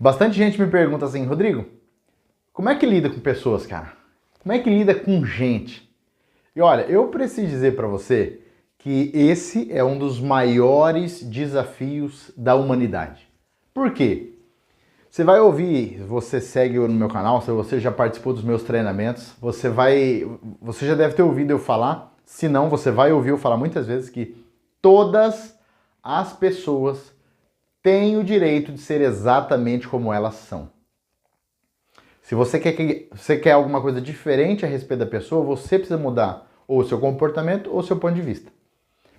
Bastante gente me pergunta assim, Rodrigo, como é que lida com pessoas, cara? Como é que lida com gente? E olha, eu preciso dizer para você que esse é um dos maiores desafios da humanidade. Por quê? Você vai ouvir, você segue no meu canal, se você já participou dos meus treinamentos, você já deve ter ouvido eu falar, se não, você vai ouvir eu falar muitas vezes que todas as pessoas têm o direito de ser exatamente como elas são. Se você quer alguma coisa diferente a respeito da pessoa, você precisa mudar ou o seu comportamento ou o seu ponto de vista.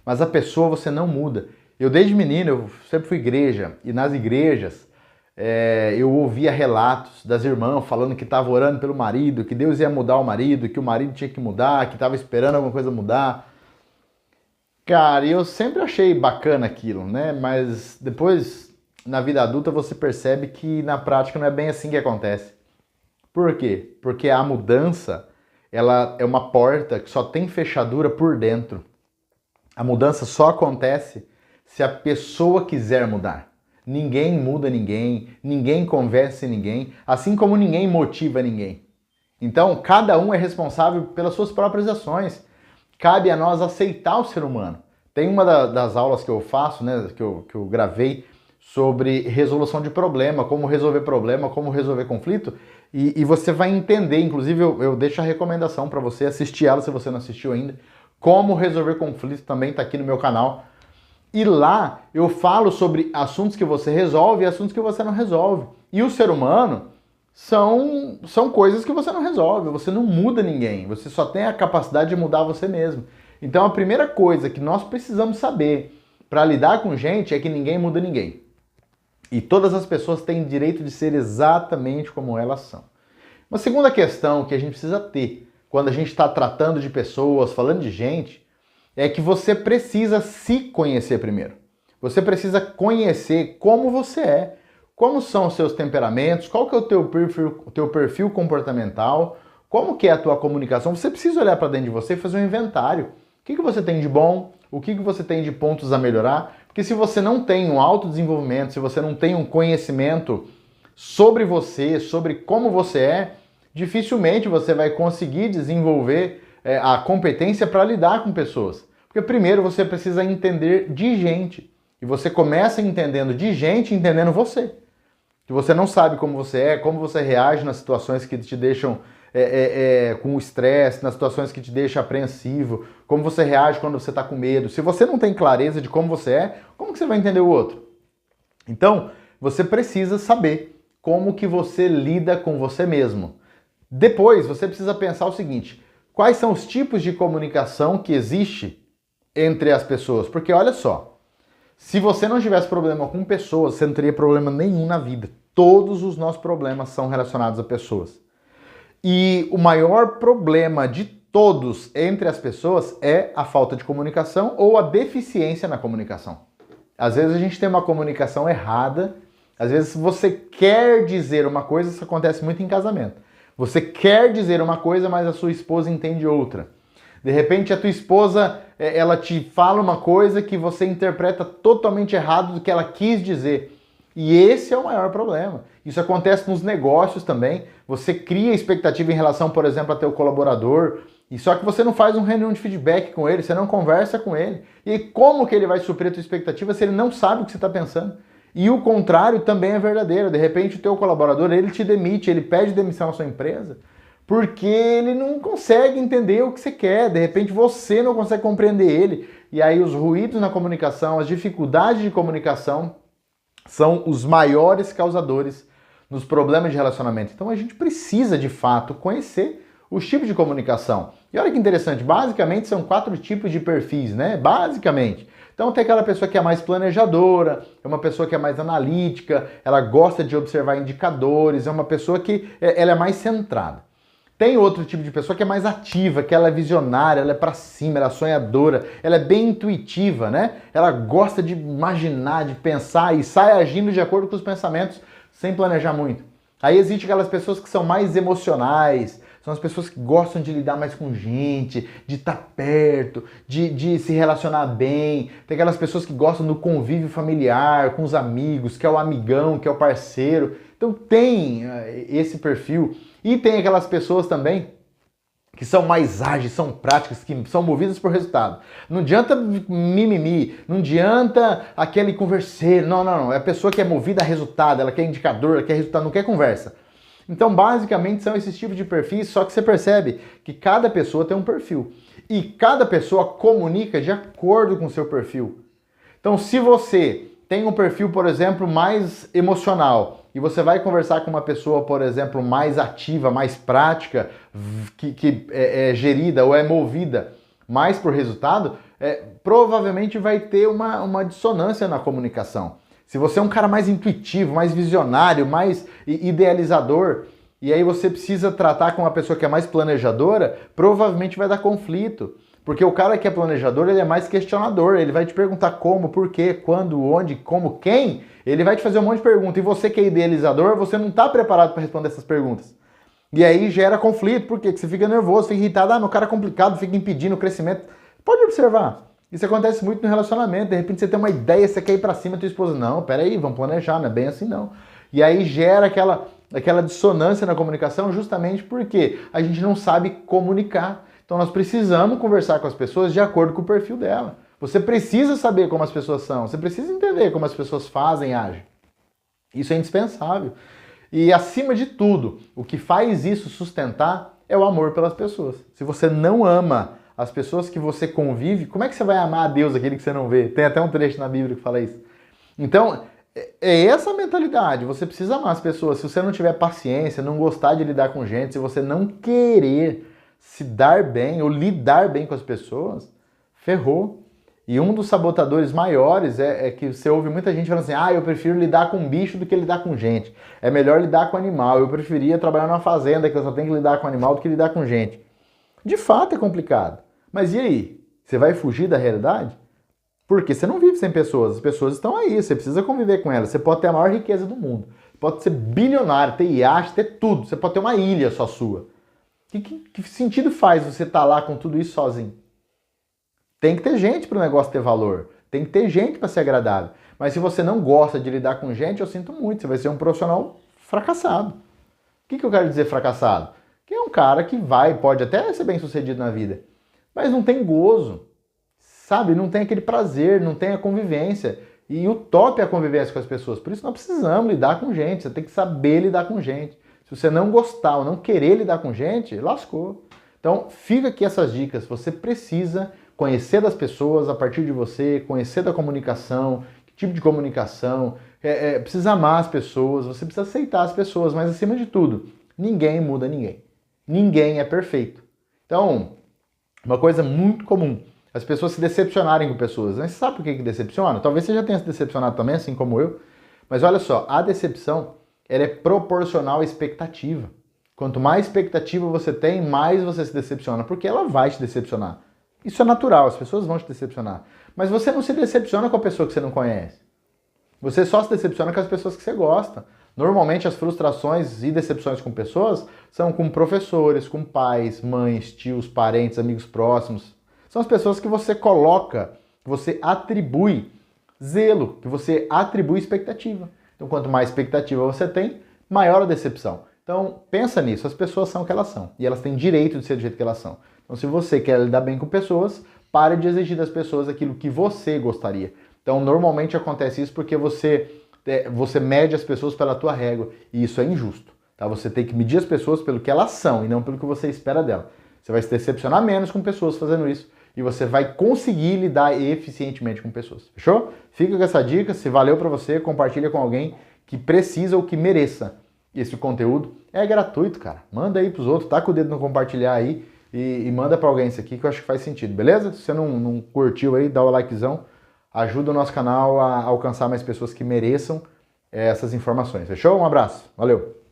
Mas a pessoa você não muda. Eu desde menino, eu sempre fui igreja, e nas igrejas eu ouvia relatos das irmãs falando que estavam orando pelo marido, que Deus ia mudar o marido, que o marido tinha que mudar, que estava esperando alguma coisa mudar. Cara, eu sempre achei bacana aquilo, né? Mas depois, na vida adulta, você percebe que na prática não é bem assim que acontece. Por quê? Porque a mudança, ela é uma porta que só tem fechadura por dentro. A mudança só acontece se a pessoa quiser mudar. Ninguém muda ninguém, ninguém convence ninguém, assim como ninguém motiva ninguém. Então, cada um é responsável pelas suas próprias ações. Cabe a nós aceitar o ser humano. Tem uma das aulas que eu faço, né, que eu gravei, sobre resolução de problema, como resolver conflito, e você vai entender, inclusive eu deixo a recomendação para você assistir ela se você não assistiu ainda. Como resolver conflito também está aqui no meu canal. E lá eu falo sobre assuntos que você resolve e assuntos que você não resolve. E o ser humano são coisas que você não resolve, você não muda ninguém, você só tem a capacidade de mudar você mesmo. Então a primeira coisa que nós precisamos saber para lidar com gente é que ninguém muda ninguém. E todas as pessoas têm direito de ser exatamente como elas são. Uma segunda questão que a gente precisa ter quando a gente está tratando de pessoas, falando de gente, é que você precisa se conhecer primeiro. Você precisa conhecer como você é, como são os seus temperamentos, qual que é o teu perfil comportamental, como que é a tua comunicação. Você precisa olhar para dentro de você e fazer um inventário. O que você tem de bom, o que você tem de pontos a melhorar, porque se você não tem um autodesenvolvimento, se você não tem um conhecimento sobre você, sobre como você é, dificilmente você vai conseguir desenvolver a competência para lidar com pessoas. Porque primeiro você precisa entender de gente. E você começa entendendo de gente, entendendo você. Que você não sabe como você é, como você reage nas situações que te deixam com estresse, nas situações que te deixam apreensivo, como você reage quando você está com medo. Se você não tem clareza de como você é, como que você vai entender o outro? Então, você precisa saber como que você lida com você mesmo. Depois, você precisa pensar o seguinte: quais são os tipos de comunicação que existe entre as pessoas? Porque olha só, se você não tivesse problema com pessoas, você não teria problema nenhum na vida. Todos os nossos problemas são relacionados a pessoas. E o maior problema de todos entre as pessoas é a falta de comunicação ou a deficiência na comunicação. Às vezes a gente tem uma comunicação errada, às vezes você quer dizer uma coisa, isso acontece muito em casamento. Você quer dizer uma coisa, mas a sua esposa entende outra. De repente a tua esposa, ela te fala uma coisa que você interpreta totalmente errado do que ela quis dizer. E esse é o maior problema. Isso acontece nos negócios também. Você cria expectativa em relação, por exemplo, a teu colaborador, e só que você não faz um reunião de feedback com ele, você não conversa com ele. E como que ele vai suprir a tua expectativa se ele não sabe o que você está pensando? E o contrário também é verdadeiro. De repente o teu colaborador, ele te demite, ele pede demissão à sua empresa, porque ele não consegue entender o que você quer. De repente você não consegue compreender ele. E aí os ruídos na comunicação, as dificuldades de comunicação são os maiores causadores nos problemas de relacionamento. Então a gente precisa, de fato, conhecer os tipos de comunicação. E olha que interessante, basicamente são 4 tipos de perfis, né? Basicamente. Então tem aquela pessoa que é mais planejadora, é uma pessoa que é mais analítica, ela gosta de observar indicadores, é uma pessoa que ela é mais centrada. Tem outro tipo de pessoa que é mais ativa, que ela é visionária, ela é pra cima, ela é sonhadora, ela é bem intuitiva, né? Ela gosta de imaginar, de pensar e sai agindo de acordo com os pensamentos, sem planejar muito. Aí existe aquelas pessoas que são mais emocionais, São as pessoas que gostam de lidar mais com gente, de estar perto, de se relacionar bem. Tem aquelas pessoas que gostam do convívio familiar, com os amigos, que é o amigão, que é o parceiro. Então tem esse perfil. E tem aquelas pessoas também que são mais ágeis, são práticas, que são movidas por resultado. Não adianta mimimi, não adianta aquele converseiro, não. É a pessoa que é movida a resultado, ela quer indicador, ela quer resultado, não quer conversa. Então, basicamente, são esses tipos de perfis, só que você percebe que cada pessoa tem um perfil. E cada pessoa comunica de acordo com o seu perfil. Então, se você tem um perfil, por exemplo, mais emocional, e você vai conversar com uma pessoa, por exemplo, mais ativa, mais prática, que é gerida ou é movida mais por resultado, provavelmente vai ter uma dissonância na comunicação. Se você é um cara mais intuitivo, mais visionário, mais idealizador, e aí você precisa tratar com uma pessoa que é mais planejadora, provavelmente vai dar conflito. Porque o cara que é planejador, ele é mais questionador, ele vai te perguntar como, por quê, quando, onde, como, quem, ele vai te fazer um monte de perguntas. E você que é idealizador, você não está preparado para responder essas perguntas. E aí gera conflito, por quê? Porque você fica nervoso, fica irritado, meu cara é complicado, fica impedindo o crescimento. Pode observar, isso acontece muito no relacionamento, de repente você tem uma ideia, você quer ir para cima, tua esposa, não, peraí, vamos planejar, não é bem assim não. E aí gera aquela dissonância na comunicação justamente porque a gente não sabe comunicar. Então nós precisamos conversar com as pessoas de acordo com o perfil dela. Você precisa saber como as pessoas são, você precisa entender como as pessoas fazem e agem. Isso é indispensável. E acima de tudo, o que faz isso sustentar é o amor pelas pessoas. Se você não ama as pessoas que você convive, como é que você vai amar a Deus, aquele que você não vê? Tem até um trecho na Bíblia que fala isso. Então, é essa a mentalidade. Você precisa amar as pessoas. Se você não tiver paciência, não gostar de lidar com gente, se você não querer se dar bem ou lidar bem com as pessoas, ferrou. E um dos sabotadores maiores é que você ouve muita gente falando assim, eu prefiro lidar com bicho do que lidar com gente. É melhor lidar com animal. Eu preferia trabalhar numa fazenda que eu só tenho que lidar com animal do que lidar com gente. De fato é complicado. Mas e aí? Você vai fugir da realidade? Porque você não vive sem pessoas. As pessoas estão aí, você precisa conviver com elas. Você pode ter a maior riqueza do mundo. Pode ser bilionário, ter iate, ter tudo. Você pode ter uma ilha só sua. Que sentido faz você estar lá com tudo isso sozinho? Tem que ter gente para o negócio ter valor. Tem que ter gente para ser agradável. Mas se você não gosta de lidar com gente, eu sinto muito. Você vai ser um profissional fracassado. O que eu quero dizer fracassado? Que é um cara que pode até ser bem sucedido na vida, mas não tem gozo, sabe? Não tem aquele prazer, não tem a convivência. E o top é a convivência com as pessoas. Por isso nós precisamos lidar com gente. Você tem que saber lidar com gente. Se você não gostar ou não querer lidar com gente, lascou. Então, fica aqui essas dicas. Você precisa conhecer das pessoas a partir de você, conhecer da comunicação, que tipo de comunicação, precisa amar as pessoas, você precisa aceitar as pessoas, mas acima de tudo, ninguém muda ninguém. Ninguém é perfeito. Então, uma coisa muito comum, as pessoas se decepcionarem com pessoas. Mas você sabe por que decepciona? Talvez você já tenha se decepcionado também, assim como eu. Mas olha só, a decepção ela é proporcional à expectativa. Quanto mais expectativa você tem, mais você se decepciona, porque ela vai te decepcionar. Isso é natural, as pessoas vão te decepcionar. Mas você não se decepciona com a pessoa que você não conhece. Você só se decepciona com as pessoas que você gosta. Normalmente as frustrações e decepções com pessoas são com professores, com pais, mães, tios, parentes, amigos próximos. São as pessoas que você coloca, que você atribui zelo, que você atribui expectativa. Então quanto mais expectativa você tem, maior a decepção. Então pensa nisso, as pessoas são o que elas são. E elas têm direito de ser do jeito que elas são. Então se você quer lidar bem com pessoas, pare de exigir das pessoas aquilo que você gostaria. Então normalmente acontece isso porque você mede as pessoas pela tua régua, e isso é injusto. Tá? Você tem que medir as pessoas pelo que elas são e não pelo que você espera dela. Você vai se decepcionar menos com pessoas fazendo isso e você vai conseguir lidar eficientemente com pessoas. Fechou? Fica com essa dica, se valeu para você, compartilha com alguém que precisa ou que mereça esse conteúdo. É gratuito, cara. Manda aí pros outros, taca o dedo no compartilhar aí e manda para alguém isso aqui que eu acho que faz sentido, beleza? Se você não curtiu aí, dá o likezão. Ajuda o nosso canal a alcançar mais pessoas que mereçam essas informações. Fechou? Um abraço. Valeu!